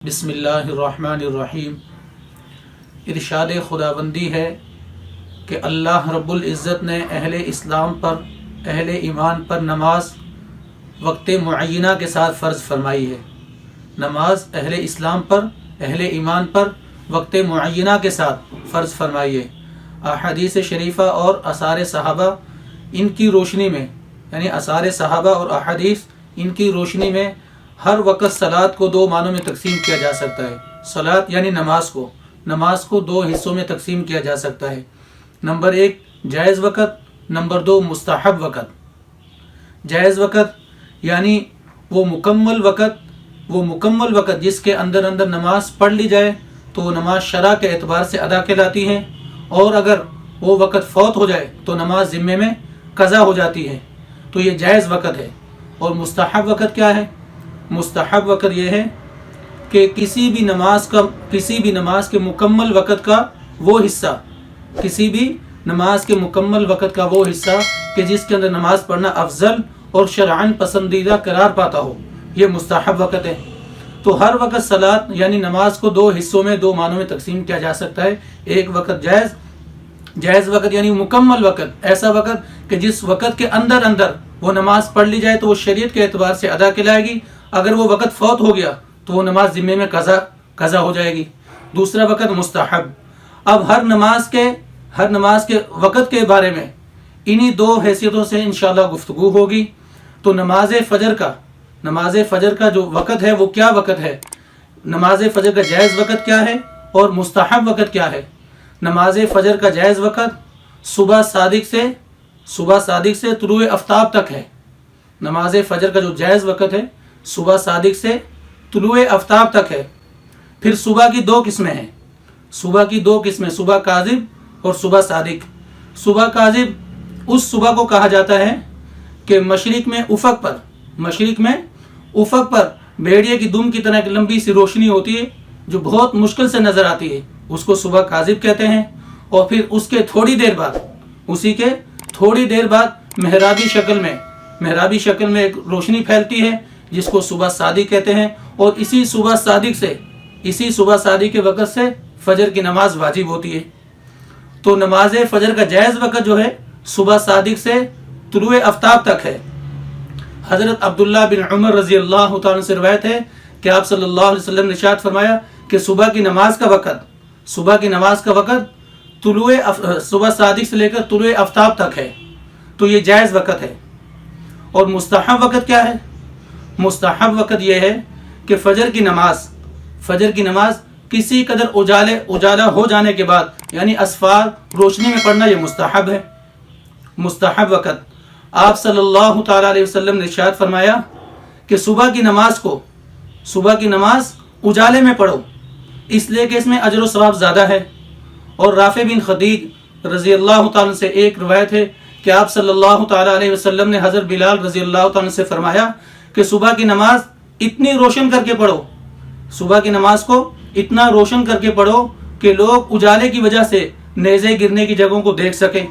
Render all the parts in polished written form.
بسم اللہ الرحمن الرحیم۔ ارشاد خداوندی ہے کہ اللہ رب العزت نے اہل اسلام پر، اہل ایمان پر نماز وقت معینہ کے ساتھ فرض فرمائی ہے۔ نماز اہل اسلام پر، اہل ایمان پر وقت معینہ کے ساتھ فرض فرمائی ہے۔ احادیث شریفہ اور آثار صحابہ ان کی روشنی میں، یعنی آثار صحابہ اور احادیث ان کی روشنی میں ہر وقت صلاۃ کو دو معنوں میں تقسیم کیا جا سکتا ہے۔ صلاۃ یعنی نماز کو دو حصوں میں تقسیم کیا جا سکتا ہے۔ نمبر 1 جائز وقت، نمبر 2 مستحب وقت۔ جائز وقت یعنی وہ مکمل وقت جس کے اندر نماز پڑھ لی جائے تو وہ نماز شرع کے اعتبار سے ادا کہلاتی ہے، اور اگر وہ وقت فوت ہو جائے تو نماز ذمے میں قضا ہو جاتی ہے، تو یہ جائز وقت ہے۔ اور مستحب وقت کیا ہے؟ مستحب وقت یہ ہے کہ کسی بھی نماز کے مکمل وقت کا وہ حصہ، کہ جس کے اندر نماز پڑھنا افضل اور شرعاً پسندیدہ قرار پاتا ہو، یہ مستحب وقت ہے۔ تو ہر وقت صلاۃ یعنی نماز کو دو حصوں میں، دو معنوں میں تقسیم کیا جا سکتا ہے۔ ایک وقت جائز وقت یعنی مکمل وقت، ایسا وقت کہ جس وقت کے اندر وہ نماز پڑھ لی جائے تو وہ شریعت کے اعتبار سے ادا کہلائے گی، اگر وہ وقت فوت ہو گیا تو وہ نماز ذمے میں قضا ہو جائے گی۔ دوسرا وقت مستحب۔ اب ہر نماز کے وقت کے بارے میں انہی دو حیثیتوں سے انشاءاللہ گفتگو ہوگی۔ تو نماز فجر کا جو وقت ہے وہ کیا وقت ہے؟ نماز فجر کا جائز وقت کیا ہے اور مستحب وقت کیا ہے؟ نماز فجر کا جائز وقت صبح صادق سے طلوع آفتاب تک ہے۔ نماز فجر کا جو جائز وقت ہے صبح صادق سے طلوع آفتاب تک ہے۔ پھر صبح کی دو قسمیں، صبح کاذب اور صبح صادق۔ صبح کاذب اس صبح کو کہا جاتا ہے کہ مشرق میں افق پر بھیڑیے کی دم کی طرح ایک لمبی سی روشنی ہوتی ہے جو بہت مشکل سے نظر آتی ہے، اس کو صبح کاذب کہتے ہیں۔ اور پھر اس کے تھوڑی دیر بعد محرابی شکل میں ایک روشنی پھیلتی ہے جس کو صبح صادق کہتے ہیں، اور اسی صبح صادق کے وقت سے فجر کی نماز واجب ہوتی ہے۔ تو نماز فجر کا جائز وقت جو ہے صبح صادق سے طلوع آفتاب تک ہے۔ حضرت عبداللہ بن عمر رضی اللہ تعالیٰ سے روایت ہے کہ آپ صلی اللہ علیہ وسلم نے ارشاد فرمایا کہ صبح کی نماز کا وقت صبح صادق سے لے کر طلوع آفتاب تک ہے، تو یہ جائز وقت ہے۔ اور مستحب وقت کیا ہے؟ مستحب وقت یہ ہے کہ فجر کی نماز کسی قدر اجالا ہو جانے کے بعد، یعنی اسفار روشنی میں پڑھنا، یہ مستحب ہے۔ مستحب وقت آپ صلی اللہ تعالیٰ علیہ وسلم نے ارشاد فرمایا کہ صبح کی نماز اجالے میں پڑھو، اس لیے کہ اس میں اجر و ثواب زیادہ ہے۔ اور رافع بن خدیج رضی اللہ تعالیٰ سے ایک روایت ہے کہ آپ صلی اللہ تعالیٰ علیہ وسلم نے حضرت بلال رضی اللہ تعالیٰ سے فرمایا کہ صبح کی نماز اتنی روشن کر کے پڑھو، صبح کی نماز کو اتنا روشن کر کے پڑھو کہ لوگ اجالے کی وجہ سے نیزے گرنے کی جگہوں کو دیکھ سکیں۔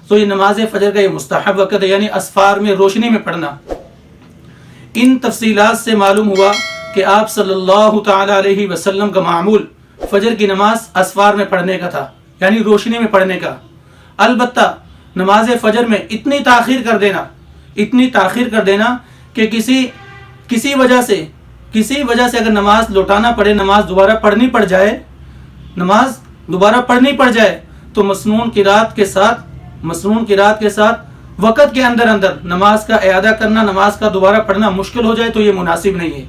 تو یہ نماز فجر کا یہ مستحب وقت ہے، یعنی اسفار میں روشنی میں پڑھنا۔ ان تفصیلات سے معلوم ہوا کہ آپ صلی اللہ تعالیٰ علیہ وسلم کا معمول فجر کی نماز اسفار میں پڑھنے کا تھا، یعنی روشنی میں پڑھنے کا۔ البتہ نماز فجر میں اتنی تاخیر کر دینا کہ کسی وجہ سے اگر نماز لوٹانا پڑے، نماز دوبارہ پڑھنی پڑ جائے تو مسنون قرات کے ساتھ وقت کے اندر نماز کا اعادہ کرنا، نماز کا دوبارہ پڑھنا مشکل ہو جائے تو یہ مناسب نہیں ہے۔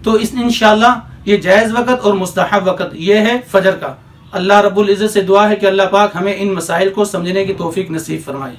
تو انشاءاللہ یہ جائز وقت اور مستحب وقت یہ ہے فجر کا۔ اللہ رب العزت سے دعا ہے کہ اللہ پاک ہمیں ان مسائل کو سمجھنے کی توفیق نصیب فرمائے۔